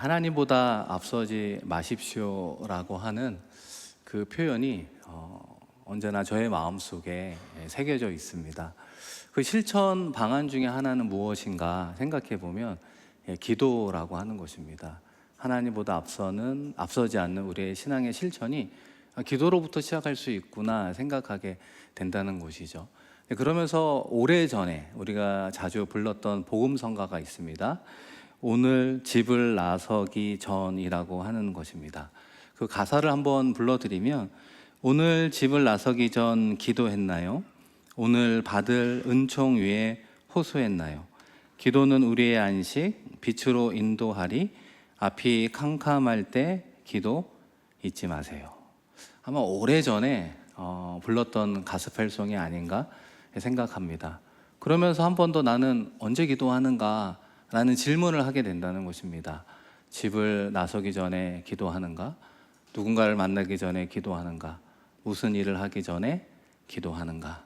하나님보다 앞서지 마십시오라고 하는 그 표현이 언제나 저의 마음속에 새겨져 있습니다. 그 실천 방안 중에 하나는 무엇인가 생각해 보면 기도라고 하는 것입니다. 하나님보다 앞서지 않는 우리의 신앙의 실천이 기도로부터 시작할 수 있구나 생각하게 된다는 것이죠. 그러면서 오래전에 우리가 자주 불렀던 복음성가가 있습니다. 오늘 집을 나서기 전이라고 하는 것입니다. 그 가사를 한번 불러드리면, 오늘 집을 나서기 전 기도했나요? 오늘 받을 은총 위에 호소했나요? 기도는 우리의 안식, 빛으로 인도하리. 앞이 캄캄할 때 기도 잊지 마세요. 아마 오래전에 불렀던 가스펠송이 아닌가 생각합니다. 그러면서 한 번 더 나는 언제 기도하는가 라는 질문을 하게 된다는 것입니다. 집을 나서기 전에 기도하는가? 누군가를 만나기 전에 기도하는가? 무슨 일을 하기 전에 기도하는가?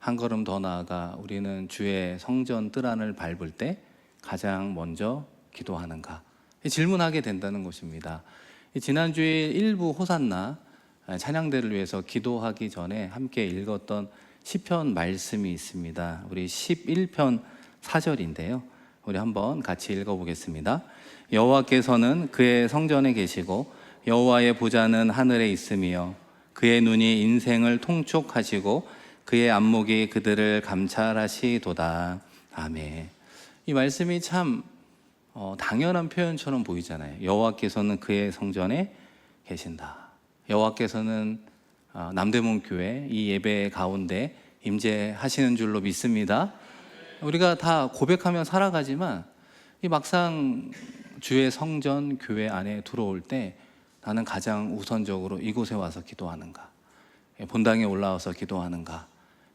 한 걸음 더 나아가 우리는 주의 성전 뜰 안을 밟을 때 가장 먼저 기도하는가? 질문하게 된다는 것입니다. 지난 주일 일부 호산나 찬양대를 위해서 기도하기 전에 함께 읽었던 시편 말씀이 있습니다. 우리 11편 4절인데요. 우리 한번 같이 읽어보겠습니다. 여호와께서는 그의 성전에 계시고 여호와의 보좌는 하늘에 있으며 그의 눈이 인생을 통촉하시고 그의 안목이 그들을 감찰하시도다. 아멘. 이 말씀이 참 당연한 표현처럼 보이잖아요. 여호와께서는 그의 성전에 계신다. 여호와께서는 남대문 교회 이 예배 가운데 임재하시는 줄로 믿습니다. 우리가 다 고백하며 살아가지만 이 막상 주의 성전 교회 안에 들어올 때 나는 가장 우선적으로 이곳에 와서 기도하는가, 본당에 올라와서 기도하는가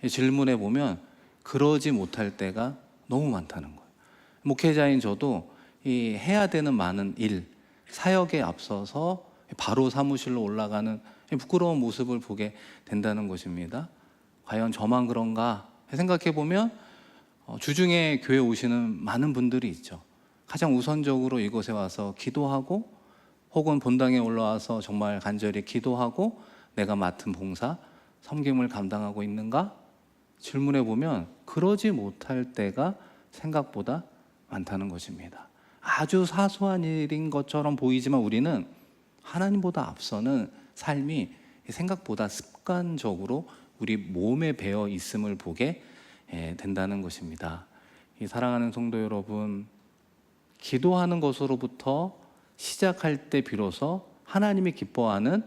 질문해 보면 그러지 못할 때가 너무 많다는 거예요. 목회자인 저도 이 해야 되는 많은 일, 사역에 앞서서 바로 사무실로 올라가는 부끄러운 모습을 보게 된다는 것입니다. 과연 저만 그런가 생각해 보면 주중에 교회 오시는 많은 분들이 있죠. 가장 우선적으로 이곳에 와서 기도하고 혹은 본당에 올라와서 정말 간절히 기도하고 내가 맡은 봉사, 섬김을 감당하고 있는가? 질문해 보면 그러지 못할 때가 생각보다 많다는 것입니다. 아주 사소한 일인 것처럼 보이지만 우리는 하나님보다 앞서는 삶이 생각보다 습관적으로 우리 몸에 배어 있음을 보게 된다는 것입니다. 이 사랑하는 성도 여러분, 기도하는 것으로부터 시작할 때 비로소 하나님이 기뻐하는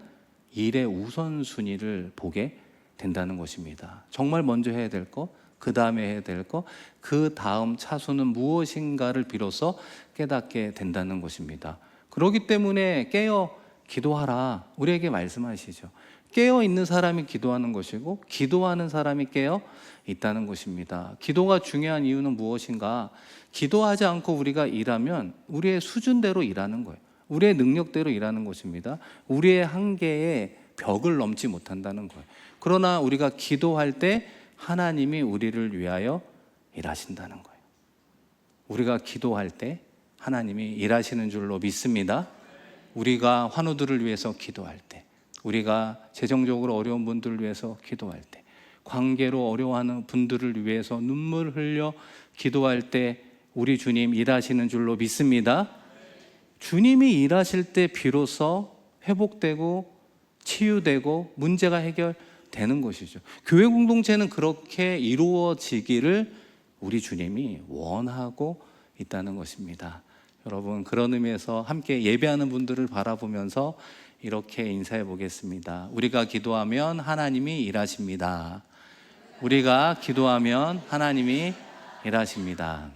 일의 우선순위를 보게 된다는 것입니다. 정말 먼저 해야 될 것, 그 다음에 해야 될 것, 그 다음 차순은 무엇인가를 비로소 깨닫게 된다는 것입니다. 그렇기 때문에 깨어 기도하라 우리에게 말씀하시죠. 깨어 있는 사람이 기도하는 것이고 기도하는 사람이 깨어 있다는 것입니다. 기도가 중요한 이유는 무엇인가? 기도하지 않고 우리가 일하면 우리의 수준대로 일하는 거예요. 우리의 능력대로 일하는 것입니다. 우리의 한계에 벽을 넘지 못한다는 거예요. 그러나 우리가 기도할 때 하나님이 우리를 위하여 일하신다는 거예요. 우리가 기도할 때 하나님이 일하시는 줄로 믿습니다. 우리가 환우들을 위해서 기도할 때, 우리가 재정적으로 어려운 분들을 위해서 기도할 때, 관계로 어려워하는 분들을 위해서 눈물 흘려 기도할 때 우리 주님 일하시는 줄로 믿습니다. 주님이 일하실 때 비로소 회복되고 치유되고 문제가 해결되는 것이죠. 교회 공동체는 그렇게 이루어지기를 우리 주님이 원하고 있다는 것입니다. 여러분, 그런 의미에서 함께 예배하는 분들을 바라보면서 이렇게 인사해 보겠습니다. 우리가 기도하면 하나님이 일하십니다. 우리가 기도하면 하나님이 일하십니다.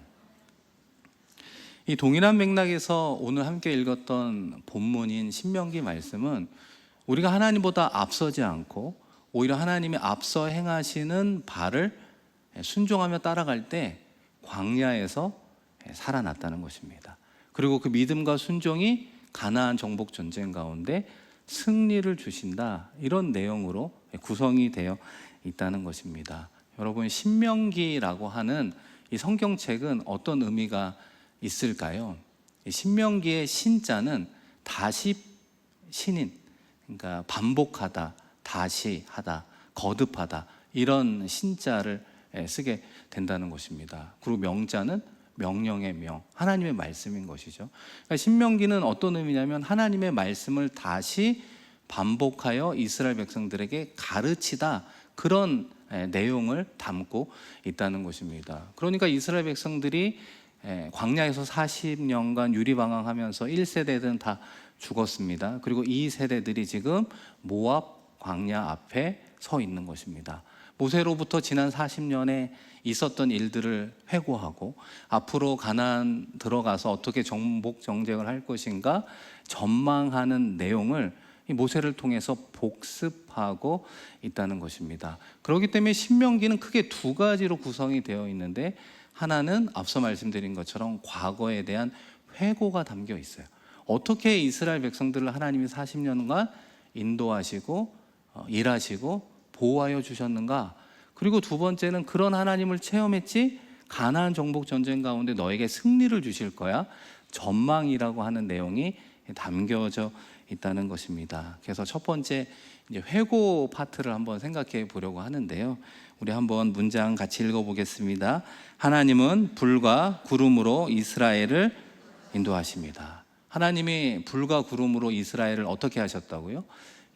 이 동일한 맥락에서 오늘 함께 읽었던 본문인 신명기 말씀은 우리가 하나님보다 앞서지 않고 오히려 하나님이 앞서 행하시는 바를 순종하며 따라갈 때 광야에서 살아났다는 것입니다. 그리고 그 믿음과 순종이 가나안 정복 전쟁 가운데 승리를 주신다, 이런 내용으로 구성이 되어 있다는 것입니다. 여러분, 신명기라고 하는 이 성경책은 어떤 의미가 있을까요? 신명기의 신자는 다시 신인, 그러니까 반복하다, 다시 하다, 거듭하다, 이런 신자를 쓰게 된다는 것입니다. 그리고 명자는 명령의 명, 하나님의 말씀인 것이죠. 그러니까 신명기는 어떤 의미냐면 하나님의 말씀을 다시 반복하여 이스라엘 백성들에게 가르치다, 그런 내용을 담고 있다는 것입니다. 그러니까 이스라엘 백성들이 광야에서 40년간 유리방황하면서 1세대들은 다 죽었습니다. 그리고 2세대들이 지금 모압 광야 앞에 서 있는 것입니다. 모세로부터 지난 40년에 있었던 일들을 회고하고 앞으로 가나안 들어가서 어떻게 정복 정쟁을 할 것인가 전망하는 내용을 이 모세를 통해서 복습하고 있다는 것입니다. 그렇기 때문에 신명기는 크게 두 가지로 구성이 되어 있는데, 하나는 앞서 말씀드린 것처럼 과거에 대한 회고가 담겨 있어요. 어떻게 이스라엘 백성들을 하나님이 40년간 인도하시고 일하시고 보호하여 주셨는가. 그리고 두 번째는 그런 하나님을 체험했지, 가나안 정복 전쟁 가운데 너에게 승리를 주실 거야, 전망이라고 하는 내용이 담겨져 있다는 것입니다. 그래서 첫 번째 이제 회고 파트를 한번 생각해 보려고 하는데요. 우리 한번 문장 같이 읽어보겠습니다. 하나님은 불과 구름으로 이스라엘을 인도하십니다. 하나님이 불과 구름으로 이스라엘을 어떻게 하셨다고요?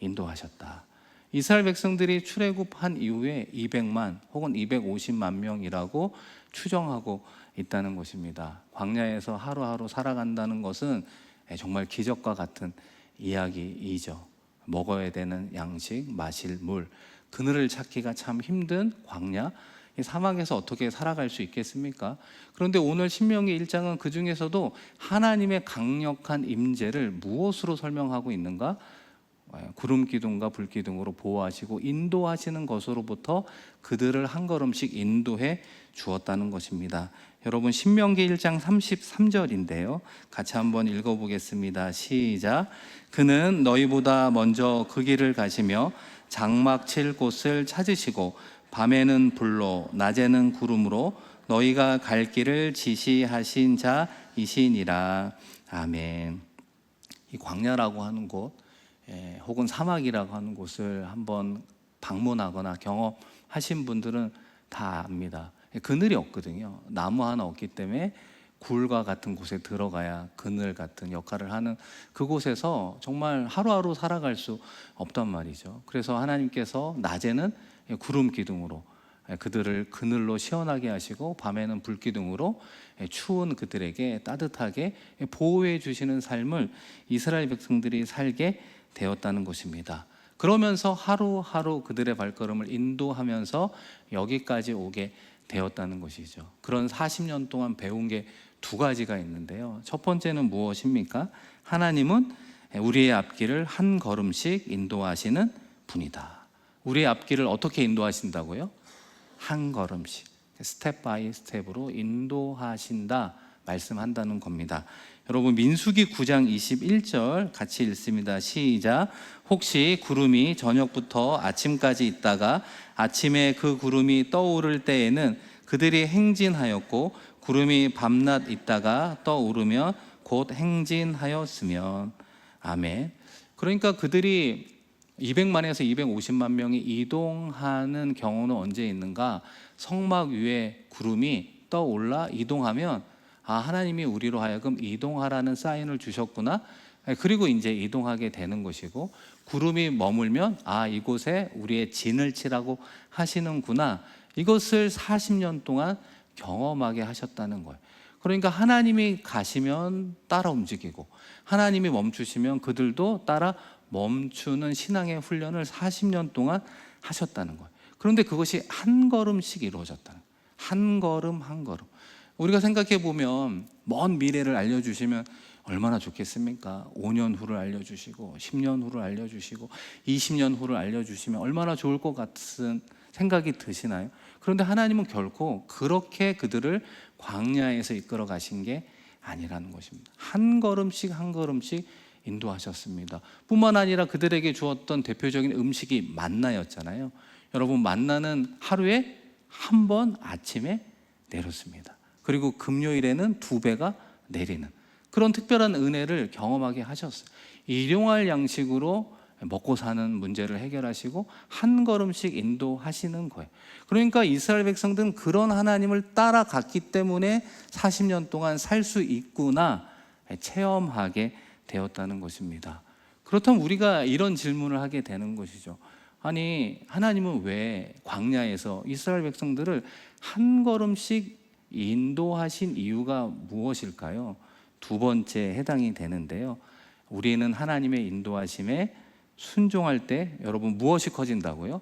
인도하셨다. 이스라엘 백성들이 출애굽한 이후에 200만 혹은 250만 명이라고 추정하고 있다는 것입니다. 광야에서 하루하루 살아간다는 것은 정말 기적과 같은 이야기이죠. 먹어야 되는 양식, 마실 물, 그늘을 찾기가 참 힘든 광야, 이 사막에서 어떻게 살아갈 수 있겠습니까? 그런데 오늘 신명기 1장은 그 중에서도 하나님의 강력한 임재를 무엇으로 설명하고 있는가? 구름 기둥과 불 기둥으로 보호하시고 인도하시는 것으로부터 그들을 한 걸음씩 인도해 주었다는 것입니다. 여러분, 신명기 1장 33절인데요. 같이 한번 읽어보겠습니다. 시작. 그는 너희보다 먼저 그 길을 가시며 장막 칠 곳을 찾으시고 밤에는 불로 낮에는 구름으로 너희가 갈 길을 지시하신 자이시니라. 아멘. 이 광야라고 하는 곳, 혹은 사막이라고 하는 곳을 한번 방문하거나 경험하신 분들은 다 압니다. 그늘이 없거든요. 나무 하나 없기 때문에 굴과 같은 곳에 들어가야 그늘 같은 역할을 하는 그곳에서 정말 하루하루 살아갈 수 없단 말이죠. 그래서 하나님께서 낮에는 구름 기둥으로 그들을 그늘로 시원하게 하시고 밤에는 불 기둥으로 추운 그들에게 따뜻하게 보호해 주시는 삶을 이스라엘 백성들이 살게 되었다는 것입니다. 그러면서 하루하루 그들의 발걸음을 인도하면서 여기까지 오게 되었다는 것이죠. 그런 40년 동안 배운 게 두 가지가 있는데요. 첫 번째는 무엇입니까? 하나님은 우리의 앞길을 한 걸음씩 인도하시는 분이다. 우리의 앞길을 어떻게 인도하신다고요? 한 걸음씩, 스텝 바이 스텝으로 인도하신다 말씀한다는 겁니다. 여러분, 민수기 9장 21절 같이 읽습니다. 시작. 혹시 구름이 저녁부터 아침까지 있다가 아침에 그 구름이 떠오를 때에는 그들이 행진하였고, 구름이 밤낮 있다가 떠오르면 곧 행진하였으면. 아멘. 그러니까 그들이 200만에서 250만 명이 이동하는 경우는 언제 있는가? 성막 위에 구름이 떠올라 이동하면, 아, 하나님이 우리로 하여금 이동하라는 사인을 주셨구나. 그리고 이제 이동하게 되는 것이고, 구름이 머물면, 아, 이곳에 우리의 진을 치라고 하시는구나. 이것을 40년 동안 경험하게 하셨다는 거예요. 그러니까 하나님이 가시면 따라 움직이고, 하나님이 멈추시면 그들도 따라 멈추는 신앙의 훈련을 40년 동안 하셨다는 거예요. 그런데 그것이 한 걸음씩 이루어졌다는 거예요. 한 걸음 한 걸음. 우리가 생각해 보면 먼 미래를 알려주시면 얼마나 좋겠습니까? 5년 후를 알려주시고 10년 후를 알려주시고 20년 후를 알려주시면 얼마나 좋을 것 같은 생각이 드시나요? 그런데 하나님은 결코 그렇게 그들을 광야에서 이끌어 가신 게 아니라는 것입니다. 한 걸음씩 한 걸음씩 인도하셨습니다. 뿐만 아니라 그들에게 주었던 대표적인 음식이 만나였잖아요. 여러분, 만나는 하루에 한 번 아침에 내렸습니다. 그리고 금요일에는 2배가 내리는, 그런 특별한 은혜를 경험하게 하셨어요. 일용할 양식으로 먹고 사는 문제를 해결하시고 한 걸음씩 인도하시는 거예요. 그러니까 이스라엘 백성들은 그런 하나님을 따라갔기 때문에 40년 동안 살 수 있구나 체험하게 되었다는 것입니다. 그렇다면 우리가 이런 질문을 하게 되는 것이죠. 아니, 하나님은 왜 광야에서 이스라엘 백성들을 한 걸음씩 인도하신 이유가 무엇일까요? 두 번째 해당이 되는데요. 우리는 하나님의 인도하심에 순종할 때 여러분 무엇이 커진다고요?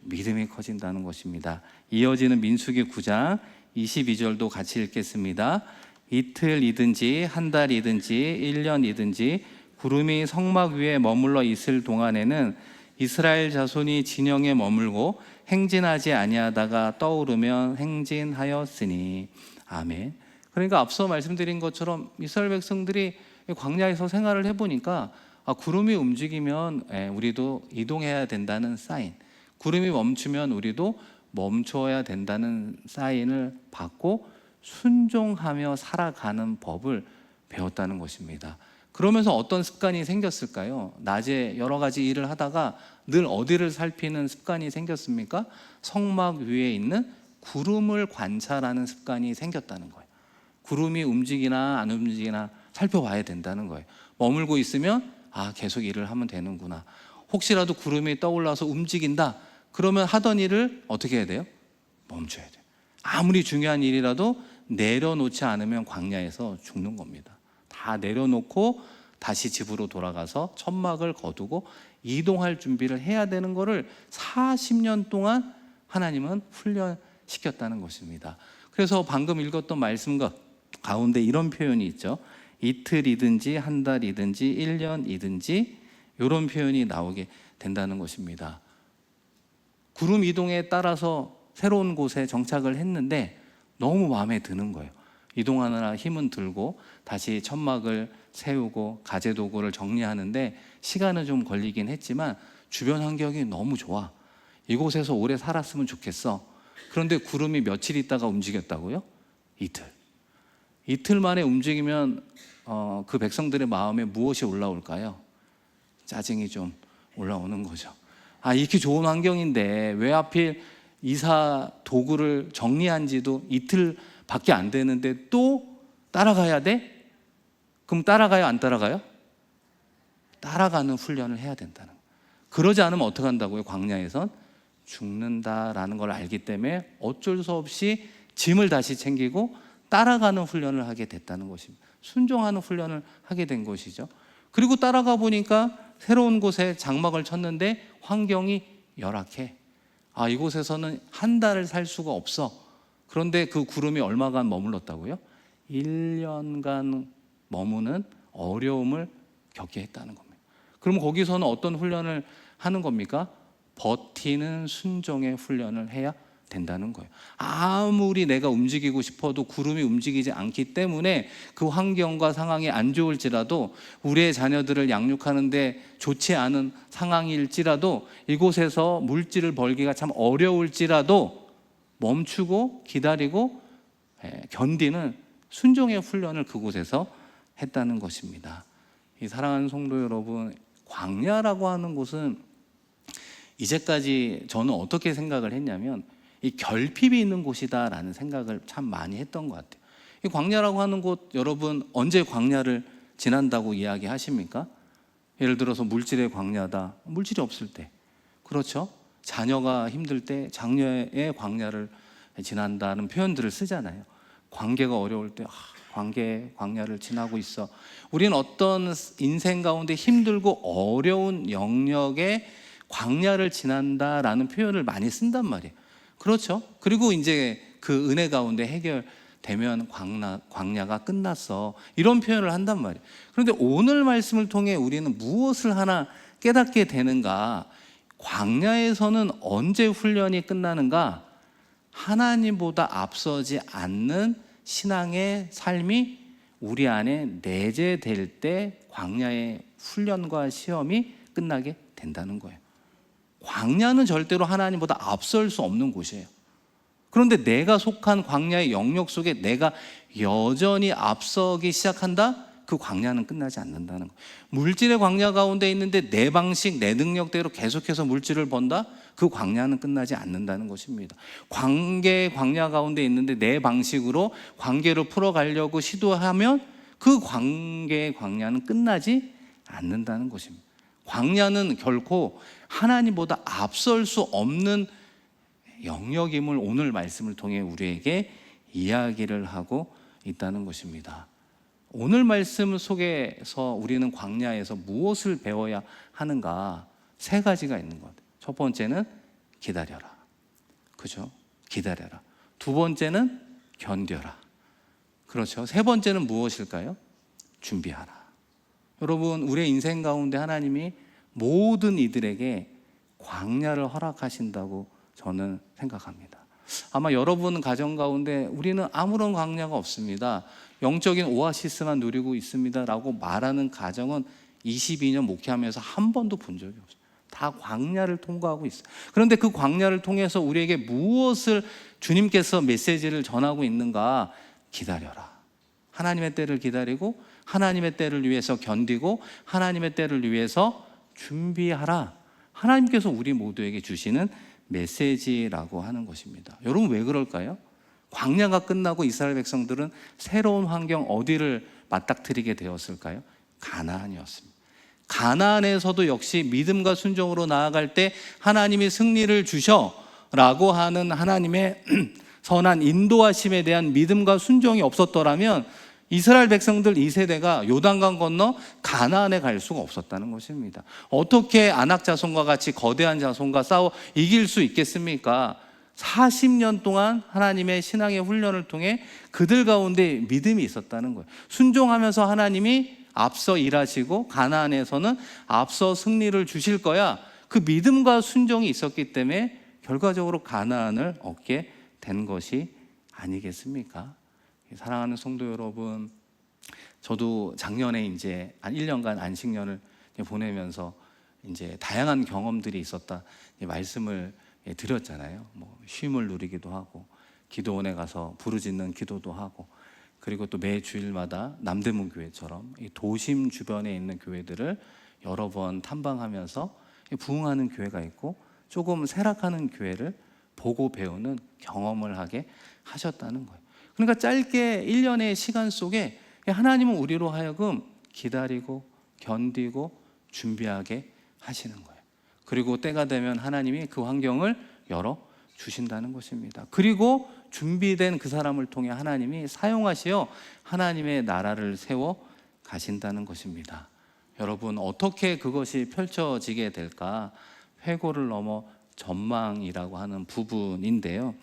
믿음이 커진다는 것입니다. 이어지는 민수기 9장 22절도 같이 읽겠습니다. 이틀이든지 한 달이든지 1년이든지 구름이 성막 위에 머물러 있을 동안에는 이스라엘 자손이 진영에 머물고 행진하지 아니하다가 떠오르면 행진하였으니. 아멘. 그러니까 앞서 말씀드린 것처럼 이스라엘 백성들이 광야에서 생활을 해보니까 구름이 움직이면 우리도 이동해야 된다는 사인, 구름이 멈추면 우리도 멈춰야 된다는 사인을 받고 순종하며 살아가는 법을 배웠다는 것입니다. 그러면서 어떤 습관이 생겼을까요? 낮에 여러 가지 일을 하다가 늘 어디를 살피는 습관이 생겼습니까? 성막 위에 있는 구름을 관찰하는 습관이 생겼다는 거예요. 구름이 움직이나 안 움직이나 살펴봐야 된다는 거예요. 머물고 있으면 계속 일을 하면 되는구나. 혹시라도 구름이 떠올라서 움직인다, 그러면 하던 일을 어떻게 해야 돼요? 멈춰야 돼요. 아무리 중요한 일이라도 내려놓지 않으면 광야에서 죽는 겁니다. 다 내려놓고 다시 집으로 돌아가서 천막을 거두고 이동할 준비를 해야 되는 것을 40년 동안 하나님은 훈련시켰다는 것입니다. 그래서 방금 읽었던 말씀과 가운데 이런 표현이 있죠. 이틀이든지 한 달이든지 1년이든지 이런 표현이 나오게 된다는 것입니다. 구름 이동에 따라서 새로운 곳에 정착을 했는데 너무 마음에 드는 거예요. 이동하느라 힘은 들고 다시 천막을 세우고 가재 도구를 정리하는데 시간은 좀 걸리긴 했지만 주변 환경이 너무 좋아. 이곳에서 오래 살았으면 좋겠어. 그런데 구름이 며칠 있다가 움직였다고요? 이틀 만에 움직이면 그 백성들의 마음에 무엇이 올라올까요? 짜증이 좀 올라오는 거죠. 이렇게 좋은 환경인데 왜 하필 이사 도구를 정리한 지도 이틀밖에 안 되는데 또 따라가야 돼? 그럼 따라가요, 안 따라가요? 따라가는 훈련을 해야 된다는 거예요. 그러지 않으면 어떻게 한다고요? 광야에선 죽는다라는 걸 알기 때문에 어쩔 수 없이 짐을 다시 챙기고 따라가는 훈련을 하게 됐다는 것입니다. 순종하는 훈련을 하게 된 것이죠. 그리고 따라가 보니까 새로운 곳에 장막을 쳤는데 환경이 열악해. 이곳에서는 한 달을 살 수가 없어. 그런데 그 구름이 얼마간 머물렀다고요? 1년간 머무는 어려움을 겪게 했다는 겁니다. 그럼 거기서는 어떤 훈련을 하는 겁니까? 버티는 순종의 훈련을 해야 된다는 거예요. 아무리 내가 움직이고 싶어도 구름이 움직이지 않기 때문에 그 환경과 상황이 안 좋을지라도, 우리의 자녀들을 양육하는데 좋지 않은 상황일지라도, 이곳에서 물질을 벌기가 참 어려울지라도 멈추고 기다리고 견디는 순종의 훈련을 그곳에서 했다는 것입니다. 이 사랑하는 성도 여러분, 광야라고 하는 곳은 이제까지 저는 어떻게 생각을 했냐면 이 결핍이 있는 곳이다라는 생각을 참 많이 했던 것 같아요. 이 광야라고 하는 곳, 여러분 언제 광야를 지난다고 이야기하십니까? 예를 들어서 물질의 광야다, 물질이 없을 때, 그렇죠? 자녀가 힘들 때 장녀의 광야를 지난다는 표현들을 쓰잖아요. 관계가 어려울 때 광야를 지나고 있어. 우리는 어떤 인생 가운데 힘들고 어려운 영역에 광야를 지난다라는 표현을 많이 쓴단 말이에요. 그렇죠? 그리고 이제 그 은혜 가운데 해결되면 광야가 끝났어, 이런 표현을 한단 말이에요. 그런데 오늘 말씀을 통해 우리는 무엇을 하나 깨닫게 되는가? 광야에서는 언제 훈련이 끝나는가? 하나님보다 앞서지 않는 신앙의 삶이 우리 안에 내재될 때 광야의 훈련과 시험이 끝나게 된다는 거예요. 광야는 절대로 하나님보다 앞설 수 없는 곳이에요. 그런데 내가 속한 광야의 영역 속에 내가 여전히 앞서기 시작한다? 그 광야는 끝나지 않는다는 거예요. 물질의 광야 가운데 있는데 내 방식, 내 능력대로 계속해서 물질을 번다? 그 광야는 끝나지 않는다는 것입니다. 관계의 광야 가운데 있는데 내 방식으로 관계를 풀어가려고 시도하면 그 관계의 광야는 끝나지 않는다는 것입니다. 광야는 결코 하나님보다 앞설 수 없는 영역임을 오늘 말씀을 통해 우리에게 이야기를 하고 있다는 것입니다. 오늘 말씀 속에서 우리는 광야에서 무엇을 배워야 하는가? 세 가지가 있는 것 같아요. 첫 번째는 기다려라. 그죠? 기다려라. 두 번째는 견뎌라. 그렇죠? 세 번째는 무엇일까요? 준비하라. 여러분, 우리의 인생 가운데 하나님이 모든 이들에게 광야를 허락하신다고 저는 생각합니다. 아마 여러분 가정 가운데 우리는 아무런 광야가 없습니다, 영적인 오아시스만 누리고 있습니다 라고 말하는 가정은 22년 목회하면서 한 번도 본 적이 없어요. 다 광야를 통과하고 있어요. 그런데 그 광야를 통해서 우리에게 무엇을 주님께서 메시지를 전하고 있는가? 기다려라. 하나님의 때를 기다리고 하나님의 때를 위해서 견디고 하나님의 때를 위해서 준비하라. 하나님께서 우리 모두에게 주시는 메시지라고 하는 것입니다. 여러분, 왜 그럴까요? 광야가 끝나고 이스라엘 백성들은 새로운 환경 어디를 맞닥뜨리게 되었을까요? 가나안이었습니다. 가나안에서도 역시 믿음과 순종으로 나아갈 때 하나님이 승리를 주셔라고 하는 하나님의 선한 인도하심에 대한 믿음과 순종이 없었더라면 이스라엘 백성들 2세대가 요단강 건너 가나안에 갈 수가 없었다는 것입니다. 어떻게 아낙 자손과 같이 거대한 자손과 싸워 이길 수 있겠습니까? 40년 동안 하나님의 신앙의 훈련을 통해 그들 가운데 믿음이 있었다는 거예요. 순종하면서 하나님이 앞서 일하시고 가나안에서는 앞서 승리를 주실 거야. 그 믿음과 순종이 있었기 때문에 결과적으로 가나안을 얻게 된 것이 아니겠습니까? 사랑하는 성도 여러분, 저도 작년에 이제 한 1년간 안식년을 보내면서 이제 다양한 경험들이 있었다 말씀을 드렸잖아요. 뭐 쉼을 누리기도 하고 기도원에 가서 부르짖는 기도도 하고, 그리고 또 매 주일마다 남대문 교회처럼 이 도심 주변에 있는 교회들을 여러 번 탐방하면서 부흥하는 교회가 있고 조금 쇠락하는 교회를 보고 배우는 경험을 하게 하셨다는 거예요. 그러니까 짧게 1년의 시간 속에 하나님은 우리로 하여금 기다리고 견디고 준비하게 하시는 거예요. 그리고 때가 되면 하나님이 그 환경을 열어 주신다는 것입니다. 그리고 준비된 그 사람을 통해 하나님이 사용하시어 하나님의 나라를 세워 가신다는 것입니다. 여러분, 어떻게 그것이 펼쳐지게 될까? 회고를 넘어 전망이라고 하는 부분인데요,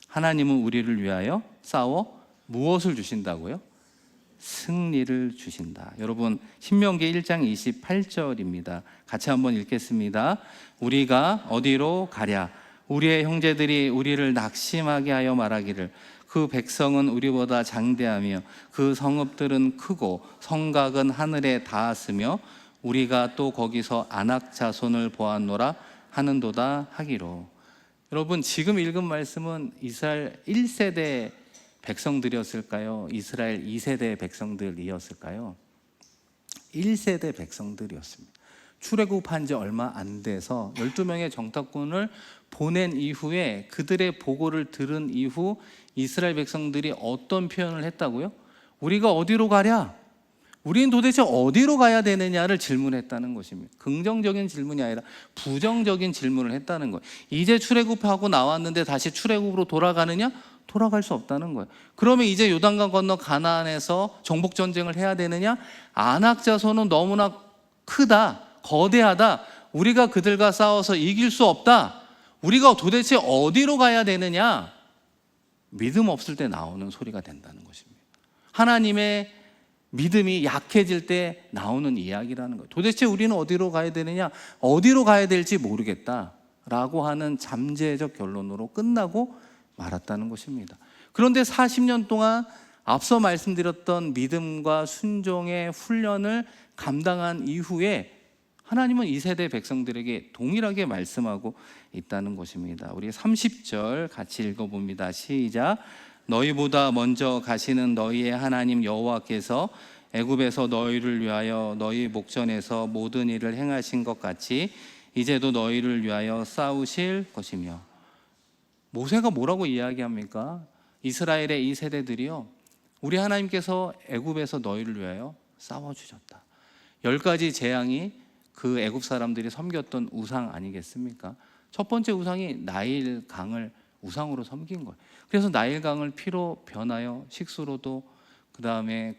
하나님은 우리를 위하여 싸워 무엇을 주신다고요? 승리를 주신다. 여러분, 신명기 1장 28절입니다. 같이 한번 읽겠습니다. 우리가 어디로 가랴? 우리의 형제들이 우리를 낙심하게 하여 말하기를 그 백성은 우리보다 장대하며 그 성읍들은 크고 성곽은 하늘에 닿았으며 우리가 또 거기서 아낙 자손을 보았노라 하는도다 하기로. 여러분, 지금 읽은 말씀은 이스라엘 1세대 백성들이었을까요? 이스라엘 2세대 백성들이었을까요? 1세대 백성들이었습니다. 출애굽한 지 얼마 안 돼서 12명의 정탐꾼을 보낸 이후에 그들의 보고를 들은 이후 이스라엘 백성들이 어떤 표현을 했다고요? 우리가 어디로 가랴? 우리는 도대체 어디로 가야 되느냐를 질문했다는 것입니다. 긍정적인 질문이 아니라 부정적인 질문을 했다는 거예요. 이제 출애굽하고 나왔는데 다시 출애굽으로 돌아가느냐? 돌아갈 수 없다는 거예요. 그러면 이제 요단강 건너 가나안에서 정복 전쟁을 해야 되느냐? 아낙 자손은 너무나 크다, 거대하다, 우리가 그들과 싸워서 이길 수 없다, 우리가 도대체 어디로 가야 되느냐? 믿음 없을 때 나오는 소리가 된다는 것입니다. 하나님의 믿음이 약해질 때 나오는 이야기라는 거예요. 도대체 우리는 어디로 가야 되느냐? 어디로 가야 될지 모르겠다라고 하는 잠재적 결론으로 끝나고 말았다는 것입니다. 그런데 40년 동안 앞서 말씀드렸던 믿음과 순종의 훈련을 감당한 이후에 하나님은 2세대 백성들에게 동일하게 말씀하고 있다는 것입니다. 우리 30절 같이 읽어봅니다. 시작. 너희보다 먼저 가시는 너희의 하나님 여호와께서 애굽에서 너희를 위하여 너희 목전에서 모든 일을 행하신 것 같이 이제도 너희를 위하여 싸우실 것이며. 모세가 뭐라고 이야기합니까? 이스라엘의 이 세대들이요, 우리 하나님께서 애굽에서 너희를 위하여 싸워주셨다. 10가지 재앙이 그 애굽 사람들이 섬겼던 우상 아니겠습니까? 첫 번째 우상이 나일 강을 우상으로 섬긴 거예요. 그래서 나일 강을 피로 변하여 식수로도, 그 다음에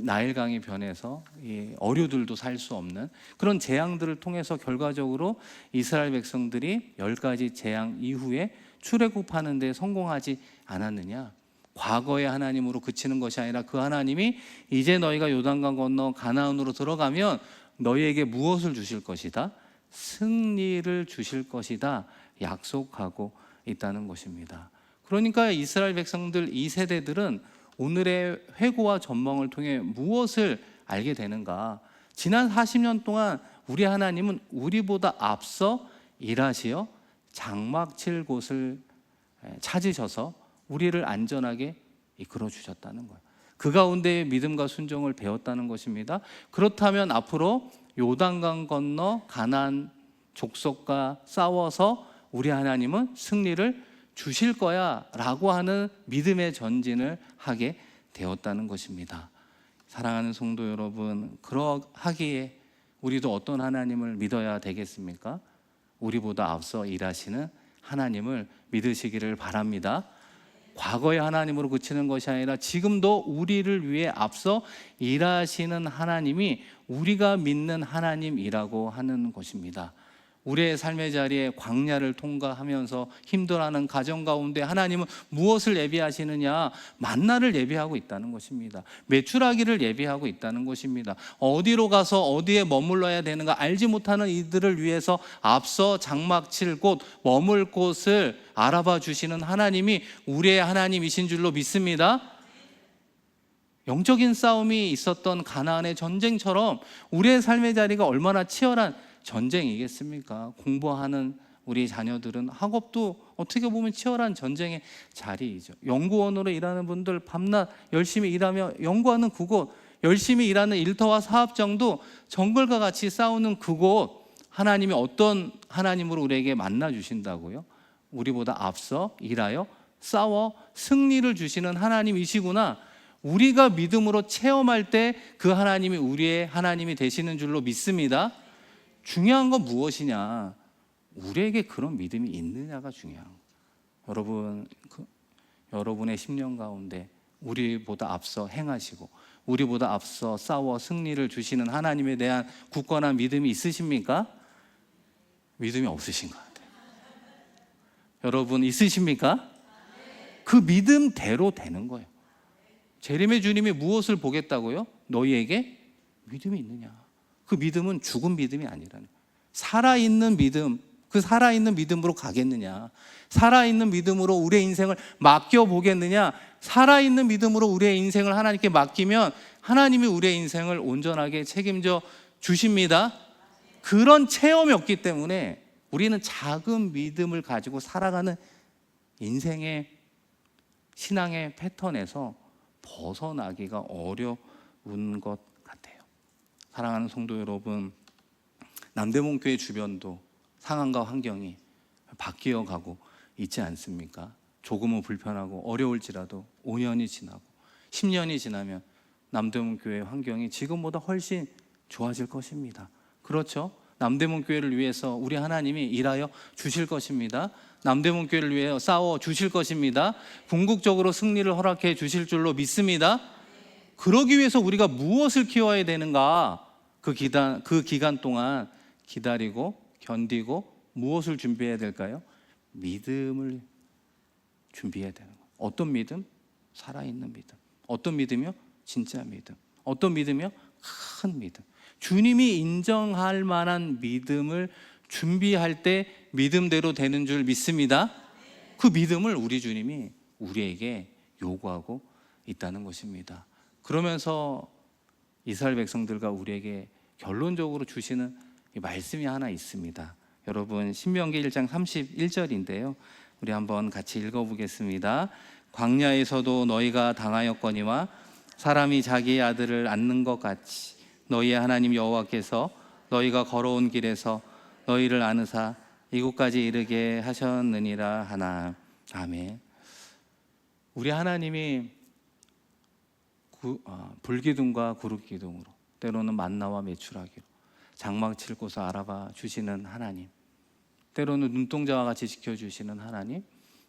나일 강이 변해서 이 어류들도 살 수 없는 그런 재앙들을 통해서 결과적으로 이스라엘 백성들이 10가지 재앙 이후에 출애굽하는 데 성공하지 않았느냐? 과거의 하나님으로 그치는 것이 아니라 그 하나님이 이제 너희가 요단강 건너 가나안으로 들어가면 너희에게 무엇을 주실 것이다? 승리를 주실 것이다 약속하고 있다는 것입니다. 그러니까 이스라엘 백성들 이 세대들은 오늘의 회고와 전망을 통해 무엇을 알게 되는가? 지난 40년 동안 우리 하나님은 우리보다 앞서 일하시어 장막 칠 곳을 찾으셔서 우리를 안전하게 이끌어 주셨다는 거예요. 그 가운데 믿음과 순종을 배웠다는 것입니다. 그렇다면 앞으로 요단강 건너 가나안 족속과 싸워서 우리 하나님은 승리를 주실 거야 라고 하는 믿음의 전진을 하게 되었다는 것입니다. 사랑하는 성도 여러분, 그러하기에 우리도 어떤 하나님을 믿어야 되겠습니까? 우리보다 앞서 일하시는 하나님을 믿으시기를 바랍니다. 과거의 하나님으로 그치는 것이 아니라 지금도 우리를 위해 앞서 일하시는 하나님이 우리가 믿는 하나님이라고 하는 것입니다. 우리의 삶의 자리에 광야를 통과하면서 힘들어하는 가정 가운데 하나님은 무엇을 예비하시느냐? 만나를 예비하고 있다는 것입니다. 메추라기를 예비하고 있다는 것입니다. 어디로 가서 어디에 머물러야 되는가 알지 못하는 이들을 위해서 앞서 장막 칠 곳, 머물 곳을 알아봐 주시는 하나님이 우리의 하나님이신 줄로 믿습니다. 영적인 싸움이 있었던 가나안의 전쟁처럼 우리의 삶의 자리가 얼마나 치열한 전쟁이겠습니까? 공부하는 우리 자녀들은 학업도 어떻게 보면 치열한 전쟁의 자리이죠. 연구원으로 일하는 분들 밤낮 열심히 일하며 연구하는 그곳, 열심히 일하는 일터와 사업장도 정글과 같이 싸우는 그곳, 하나님이 어떤 하나님으로 우리에게 만나 주신다고요? 우리보다 앞서 일하여 싸워 승리를 주시는 하나님이시구나. 우리가 믿음으로 체험할 때 그 하나님이 우리의 하나님이 되시는 줄로 믿습니다. 중요한 건 무엇이냐? 우리에게 그런 믿음이 있느냐가 중요한 거예요. 여러분, 여러분의 10년 가운데 우리보다 앞서 행하시고 우리보다 앞서 싸워 승리를 주시는 하나님에 대한 굳건한 믿음이 있으십니까? 믿음이 없으신 것 같아요. 여러분 있으십니까? 그 믿음대로 되는 거예요. 재림의 주님이 무엇을 보겠다고요? 너희에게 믿음이 있느냐? 그 믿음은 죽은 믿음이 아니라는 거예요. 살아있는 믿음, 그 살아있는 믿음으로 가겠느냐? 살아있는 믿음으로 우리의 인생을 맡겨보겠느냐? 살아있는 믿음으로 우리의 인생을 하나님께 맡기면 하나님이 우리의 인생을 온전하게 책임져 주십니다. 그런 체험이 없기 때문에 우리는 작은 믿음을 가지고 살아가는 인생의 신앙의 패턴에서 벗어나기가 어려운 것 같아요. 사랑하는 성도 여러분, 남대문 교회 주변도 상황과 환경이 바뀌어 가고 있지 않습니까? 조금은 불편하고 어려울지라도 5년이 지나고 10년이 지나면 남대문 교회 환경이 지금보다 훨씬 좋아질 것입니다. 그렇죠? 남대문 교회를 위해서 우리 하나님이 일하여 주실 것입니다. 남대문 교회를 위해 싸워 주실 것입니다. 궁극적으로 승리를 허락해 주실 줄로 믿습니다. 그러기 위해서 우리가 무엇을 키워야 되는가? 그 기간 동안 기다리고 견디고 무엇을 준비해야 될까요? 믿음을 준비해야 되는 거예요. 어떤 믿음? 살아있는 믿음. 어떤 믿음이요? 진짜 믿음. 어떤 믿음이요? 큰 믿음. 주님이 인정할 만한 믿음을 준비할 때 믿음대로 되는 줄 믿습니다. 그 믿음을 우리 주님이 우리에게 요구하고 있다는 것입니다. 그러면서 이스라엘 백성들과 우리에게 결론적으로 주시는 이 말씀이 하나 있습니다. 여러분, 신명기 1장 31절인데요. 우리 한번 같이 읽어보겠습니다. 광야에서도 너희가 당하였거니와 사람이 자기의 아들을 낳는 것 같이 너희의 하나님 여호와께서 너희가 걸어온 길에서 너희를 안으사 이곳까지 이르게 하셨느니라 하나. 아멘. 우리 하나님이 불기둥과 구름기둥으로, 때로는 만나와 메추라기로 장막 칠 곳을 알아봐 주시는 하나님, 때로는 눈동자와 같이 지켜주시는 하나님,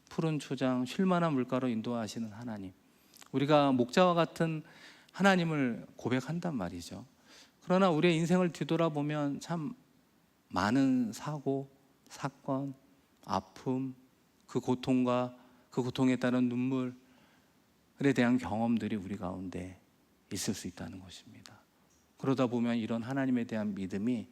푸른 초장 쉴만한 물가로 인도하시는 하나님, 우리가 목자와 같은 하나님을 고백한단 말이죠. 그러나 우리의 인생을 뒤돌아보면 참 많은 사고, 사건, 아픔, 그 고통과 그 고통에 따른 눈물에 대한 경험들이 우리 가운데 있을 수 있다는 것입니다. 그러다 보면 이런 하나님에 대한 믿음이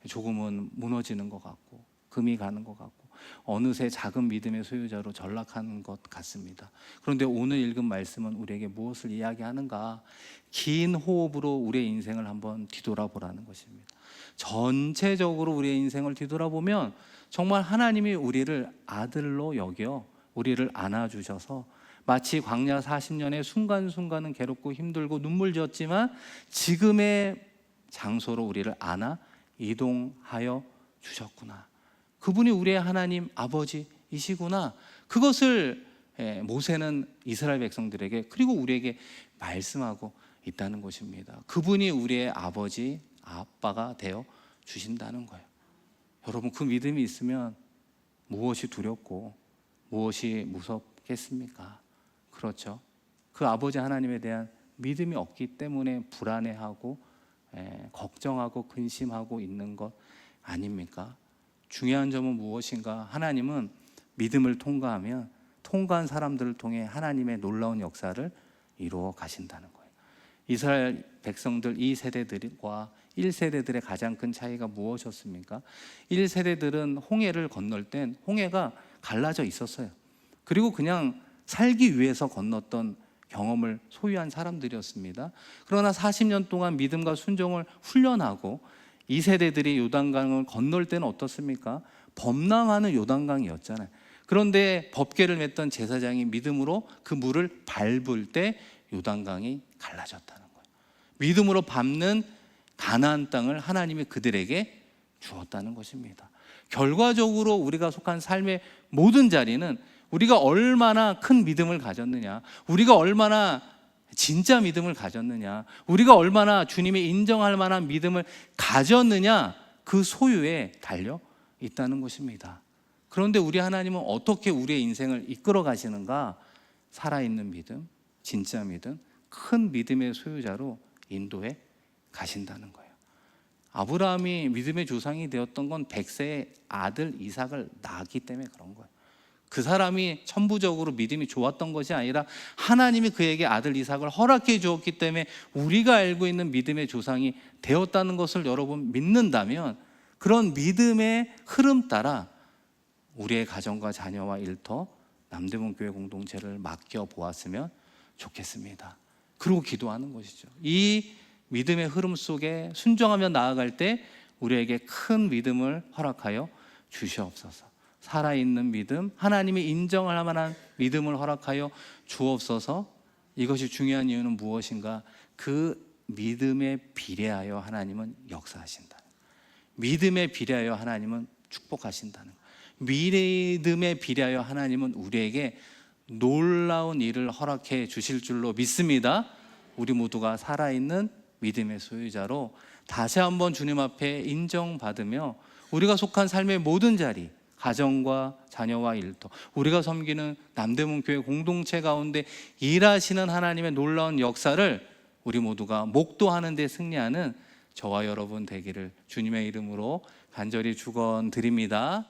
조금은 무너지는 것 같고 금이 가는 것 같고 어느새 작은 믿음의 소유자로 전락하는 것 같습니다. 그런데 오늘 읽은 말씀은 우리에게 무엇을 이야기하는가? 긴 호흡으로 우리의 인생을 한번 뒤돌아보라는 것입니다. 전체적으로 우리의 인생을 뒤돌아보면 정말 하나님이 우리를 아들로 여겨 우리를 안아주셔서 마치 광야 40년의 순간순간은 괴롭고 힘들고 눈물 지었지만 지금의 장소로 우리를 안아 이동하여 주셨구나. 그분이 우리의 하나님 아버지이시구나. 그것을 모세는 이스라엘 백성들에게 그리고 우리에게 말씀하고 있다는 것입니다. 그분이 우리의 아버지, 아빠가 되어 주신다는 거예요. 여러분, 그 믿음이 있으면 무엇이 두렵고 무엇이 무섭겠습니까? 그렇죠. 그 아버지 하나님에 대한 믿음이 없기 때문에 불안해하고 걱정하고 근심하고 있는 것 아닙니까? 중요한 점은 무엇인가? 하나님은 믿음을 통과하면 통과한 사람들을 통해 하나님의 놀라운 역사를 이루어 가신다는 거예요. 이스라엘 백성들 2세대들과 1세대들의 가장 큰 차이가 무엇이었습니까? 1세대들은 홍해를 건널 땐 홍해가 갈라져 있었어요. 그리고 그냥 살기 위해서 건넜던 경험을 소유한 사람들이었습니다. 그러나 40년 동안 믿음과 순종을 훈련하고 2세대들이 요단강을 건널 때는 어떻습니까? 범람하는 요단강이었잖아요. 그런데 법궤를 맸던 제사장이 믿음으로 그 물을 밟을 때 요단강이 갈라졌다는 거예요. 믿음으로 밟는 가나안 땅을 하나님이 그들에게 주었다는 것입니다. 결과적으로 우리가 속한 삶의 모든 자리는 우리가 얼마나 큰 믿음을 가졌느냐, 우리가 얼마나 진짜 믿음을 가졌느냐, 우리가 얼마나 주님이 인정할 만한 믿음을 가졌느냐, 그 소유에 달려 있다는 것입니다. 그런데 우리 하나님은 어떻게 우리의 인생을 이끌어 가시는가? 살아있는 믿음, 진짜 믿음, 큰 믿음의 소유자로 인도해 가신다는 거예요. 아브라함이 믿음의 조상이 되었던 건 100세의 아들 이삭을 낳았기 때문에 그런 거예요. 그 사람이 천부적으로 믿음이 좋았던 것이 아니라 하나님이 그에게 아들 이삭을 허락해 주었기 때문에 우리가 알고 있는 믿음의 조상이 되었다는 것을 여러분 믿는다면 그런 믿음의 흐름 따라 우리의 가정과 자녀와 일터 남대문 교회 공동체를 맡겨 보았으면 좋겠습니다. 그리고 기도하는 것이죠. 이 믿음의 흐름 속에 순종하며 나아갈 때 우리에게 큰 믿음을 허락하여 주시옵소서. 살아있는 믿음, 하나님이 인정할 만한 믿음을 허락하여 주옵소서. 이것이 중요한 이유는 무엇인가? 그 믿음에 비례하여 하나님은 역사하신다. 믿음에 비례하여 하나님은 축복하신다는 거예요. 믿음에 비례하여 하나님은 우리에게 놀라운 일을 허락해 주실 줄로 믿습니다. 우리 모두가 살아있는 믿음의 소유자로 다시 한번 주님 앞에 인정받으며 우리가 속한 삶의 모든 자리, 가정과 자녀와 일터, 우리가 섬기는 남대문 교회 공동체 가운데 일하시는 하나님의 놀라운 역사를 우리 모두가 목도하는 데 승리하는 저와 여러분 되기를 주님의 이름으로 간절히 축원드립니다.